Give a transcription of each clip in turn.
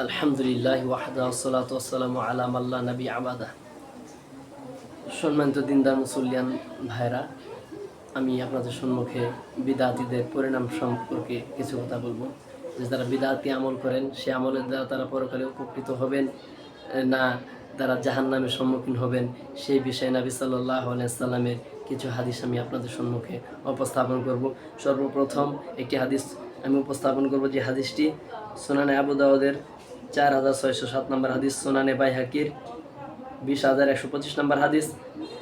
আলহামদুলিল্লাহ ওয়াহদা ওয়াসসালাতু ওয়াসসালামু আলা মাল্লা নবী আবাদা। সম্মানিত দিনদার মুসল্লিয়ান ভাইরা, আমি আপনাদের সম্মুখে বিদাতিদের পরিণাম সম্পর্কে কিছু কথা বলবো। যে যারা বিদাতি আমল করেন, সে আমলের দ্বারা তারা পরকালে উপকৃত হবেন না তারা জাহান্নামের সম্মুখীন হবেন, সেই বিষয়ে নবী সাল্লাল্লাহু আলাইহি সাল্লামের কিছু হাদিস আমি আপনাদের সম্মুখে উপস্থাপন করব। সর্বপ্রথম একটি হাদিস আমি উপস্থাপন করব, যে হাদিসটি সুনানে আবু দাউদের 4607 নম্বর হাদিস, সুনানে বাইহাকির 20125 নম্বর হাদিস,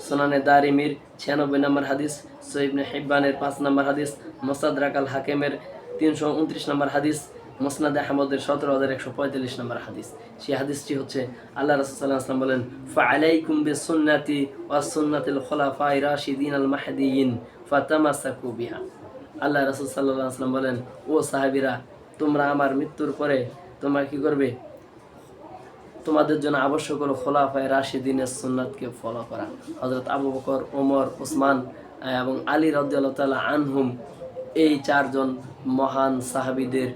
সুনানে দারিমির 96 নম্বর হাদিস, সহিহ ইবনে হিব্বানের 5 নম্বর হাদিস, মুসাদরাক আল হাকিমের 329 নম্বর হাদিস, মুসনাদ আহমদের 17145 নম্বর হাদিস। সেই হাদিসটি হচ্ছে, আল্লাহ রাসূল সাল্লাল্লাহু আলাইহি ওয়াসাল্লাম বলেন, ফাআলাইকুম বিসুন্নতি ওয়াস সুন্নাতিল খুলাফায়ে রাশিদিন আল মাহদিয়িন ফাতামাসসাকু বিহা। আল্লাহ রাসূল সাল্লাল্লাহু আলাইহি ওয়াসাল্লাম বলেন, ও সাহাবীরা, তোমরা আমার মৃত্যুর পরে তোমরা কি করবে? তোমাদের জন্য আবশ্যক হলো খোলাফায়ে রাশিদিনের সুন্নাতকে ফলো করা। হযরত আবু বকর, ওমর, ওসমান এবং আলী রাদিয়াল্লাহু তাআলা আনহুম, এই চারজন মহান সাহাবীদের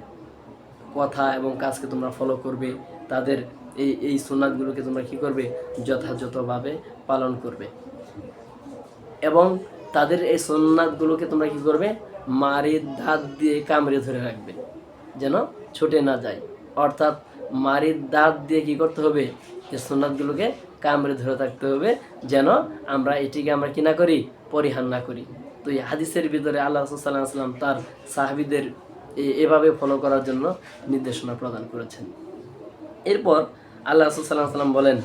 কথা এবং কাজকে তোমরা ফলো করবে। তাদের এই সুন্নাতগুলোকে তোমরা কি করবে? যথাযথভাবে পালন করবে এবং তাদের এই সুন্নাতগুলোকে তোমরা কি করবে? মারির দাঁত দিয়ে কামড়ে ধরে রাখবে, যেন ছুটে না যায়। অর্থাৎ মারির দাঁত দিয়ে কি করতে হবে? এই সুন্নাতগুলোকে কামড়ে ধরে থাকতে হবে, যেন আমরা এটিকে আমরা কি না করি? পরিহার না করি। তো এই হাদিসের ভিতরে আল্লাহ রাসূল সাল্লাল্লাহু আলাইহি ওয়াসাল্লাম তার সাহাবীদের এভাবে ফলো করার জন্য নির্দেশনা প্রদান করেছেন। এরপর আল্লাহ রাসূল সাল্লাল্লাহু আলাইহি ওয়াসাল্লাম বলেন,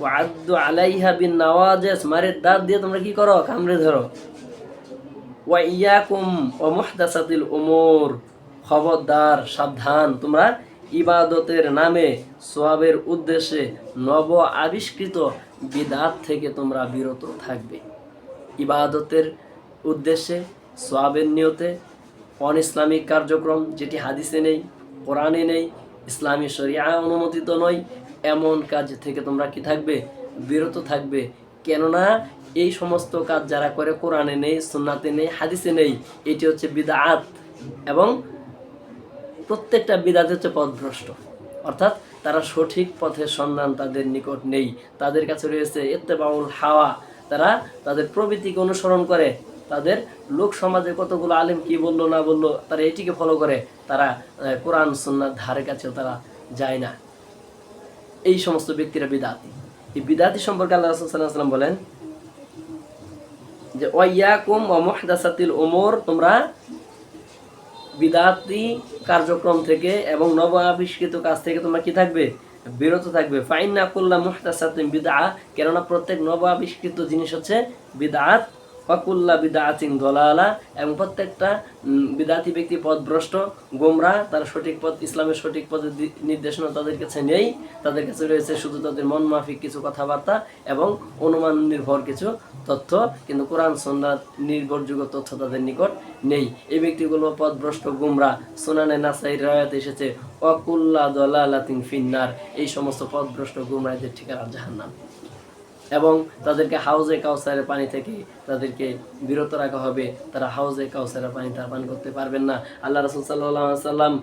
ওয়া'আদ্দু আলাইহা বিন নাওয়াজিস, মারির দাঁত দিয়ে তোমরা কি করো? কামড়ে ধরো। ওয়া ইয়াকুম ওয়া মুহদাসাতিল উমুর, খবরদার, সাবধান, তোমরা ইবাদতের নামে সওয়াবের উদ্দেশ্যে নব আবিষ্কৃত বিদআত থেকে তোমরা বিরত থাকবে। ইবাদতের উদ্দেশ্যে সওয়াবের নিয়তে অন ইসলামিক কার্যক্রম যেটি হাদিসে নেই, কোরআনে নেই, ইসলামী শরিয়া অনুমোদিত নয়, এমন কাজ থেকে তোমরা কি থাকবে? বিরত থাকবে। কেননা এই সমস্ত কাজ যারা করে কোরআনে নেই, সুন্নাতে নেই, হাদিসে নেই, এটি হচ্ছে বিদআত এবং প্রত্যেকটা বিদআত হচ্ছে পথভ্রষ্ট। অর্থাৎ তারা সঠিক পথের সন্ধান তাদের নিকট নেই, তাদের কাছে রয়েছে ইত্তেবাউল হাওয়া। তারা তাদের প্রবৃত্তিকে অনুসরণ করে, তাদের লোক সমাজে কতগুলো আলেম কি বললো না বললো, তারা এটিকে ফলো করে। তারা কোরআন সুন্নাহর ধারে কাছেও তারা যায় না। এই সমস্ত ব্যক্তিরা বিদআতি। এই বিদআতি সম্পর্কে আল্লাহ রাসূল সাল্লাল্লাহু আলাইহি ওয়াসাল্লাম বলেন যে, ওয়াইয়াকুম ওয়া মুহদাসাতিল উমুর, তোমরা বিদআতি কার্যক্রম থেকে এবং নব আবিষ্কৃত কাজ থেকে তোমরা কি থাকবে? বিরত থাকবে। ফাইন্না কুল্লা মুহদাসাতিন বিদআ, কেননা প্রত্যেক নব আবিষ্কৃত জিনিস হচ্ছে বিদআত। ওয়াকুল্লা বিদআতিন দালালা, এবং প্রত্যেকটা বিদআতি ব্যক্তি পথভ্রষ্ট, গোমরাহ। তারা সঠিক পথ, ইসলামের সঠিক পথের নির্দেশনা তাদের কাছে নেই। তাদের কাছে রয়েছে শুধু তাদের মন মাফিক কিছু কথাবার্তা এবং অনুমান নির্ভর কিছু তথ্য, কিন্তু কোরআন সুন্নাত নির্ভরযোগ্য তথ্য তাদের নিকট নেই। এই ব্যক্তিগুলো পথভ্রষ্ট, গোমরাহ। সুনানে নাসাইর রাওয়ায়াতে এসেছে, ওয়াকুল্লা দালালাতিন ফিন্নার, এই সমস্ত পথভ্রষ্ট গোমরাহদের ঠিকানা জাহান্নাম। এবং তাদেরকে হাউজে কাউসারের পানি থেকে তাদেরকে বিরত রাখা হবে। তারা হাউজে কাউসারের পানি তারা পান করতে পারবেন না। আল্লাহ রাসূল সাল্লাল্লাহু আলাইহি ওয়াসাল্লাম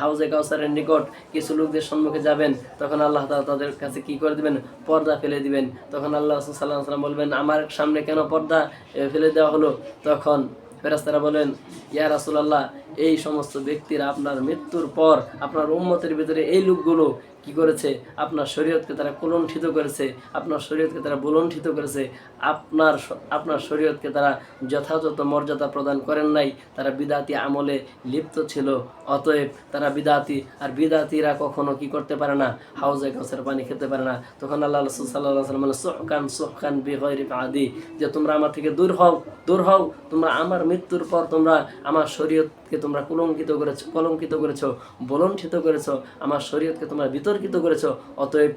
হাউজে কাউসারের নিকট কিছু লোকদের সম্মুখে যাবেন, তখন আল্লাহ তাআলা তাদের কাছে কি করে দিবেন? পর্দা ফেলে দিবেন। তখন আল্লাহ রাসূল সাল্লাল্লাহু আলাইহি ওয়াসাল্লাম বলবেন, আমার সামনে কেন পর্দা ফেলে দেওয়া হলো? তখন ফেরেশতারা বলেন, ইয়া রাসূলুল্লাহ, এই সমস্ত ব্যক্তিরা আপনার মৃত্যুর পর আপনার উম্মতের ভিতরে এই লোকগুলো কি করেছে? আপনার শরীয়তকে তারা কুলণ্ঠিত করেছে, আপনার শরীয়তকে তারা বুলণ্ঠিত করেছে, আপনার শরীয়তকে তারা যথাযথ মর্যাদা প্রদান করেন নাই। তারা বিদআতি আমলে লিপ্ত ছিল, অতএব তারা বিদআতি। আর বিদআতিরা কখনো কি করতে পারে না? হাউজে কাউসারের পানি খেতে পারে না। তখন আল্লাহ রাসূল সাল্লাল্লাহু আলাইহি ওয়াসাল্লাম বলেন, সুহকান সুহকান বিগাইরি আদি, যে তোমরা আমার থেকে দূর হও, দূর হও। তোমরা আমার মৃত্যুর পর তোমরা আমার শরীয়তকে তোমরা কলঙ্কিত করেছো, বলণ্ঠিত করেছো, আমার শরীয়তকে তোমরা বিতর্কিত করেছো। অতএব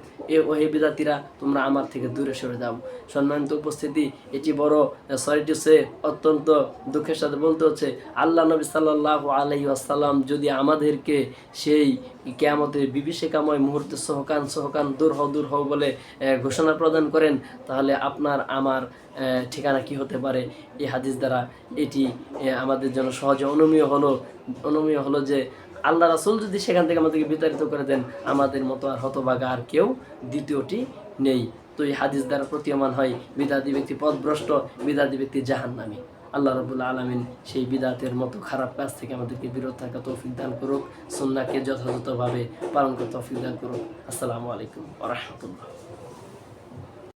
ওহে বিদআতিরা, তোমরা আমার থেকে দূরে সরে যাও। সম্মানিত উপস্থিতি, এটি বড় সরি সে অত্যন্ত দুঃখের সাথে বলতে হচ্ছে, আল্লাহ নবী সাল্লাল্লাহু আলাইহি ওয়াসাল্লাম যদি আমাদেরকে সেই কিয়ামতের বিভীষিকাময় মুহূর্তে সোহকান দূর হও বলে ঘোষণা প্রদান করেন, তাহলে আপনার আমার ঠিকানা কি হতে পারে? এই হাদিস দ্বারা এটি আমাদের জন্য সহজে অনুমেয় হলো যে আল্লাহ রাসূল যদি সেখান থেকে আমাদেরকে বিতাড়িত করে দেন, আমাদের মতো আর হতভাগা আর কেউ দ্বিতীয়টি নেই। তো এই হাদিস দ্বারা প্রতীয়মান হয় বিদাতি ব্যক্তি পথভ্রষ্ট, বিদাতি ব্যক্তি জাহান্নামী। আল্লাহ রাব্বুল আলামিন সেই বিদাতের মতো খারাপ কাজ থেকে আমাদেরকে বিরত থাকা তৌফিক দান করুক, সুন্নাহকে যথাযথভাবে পালন করতে তৌফিক দান করুক। আসসালামু আলাইকুম ওয়া রাহমাতুল্লাহ।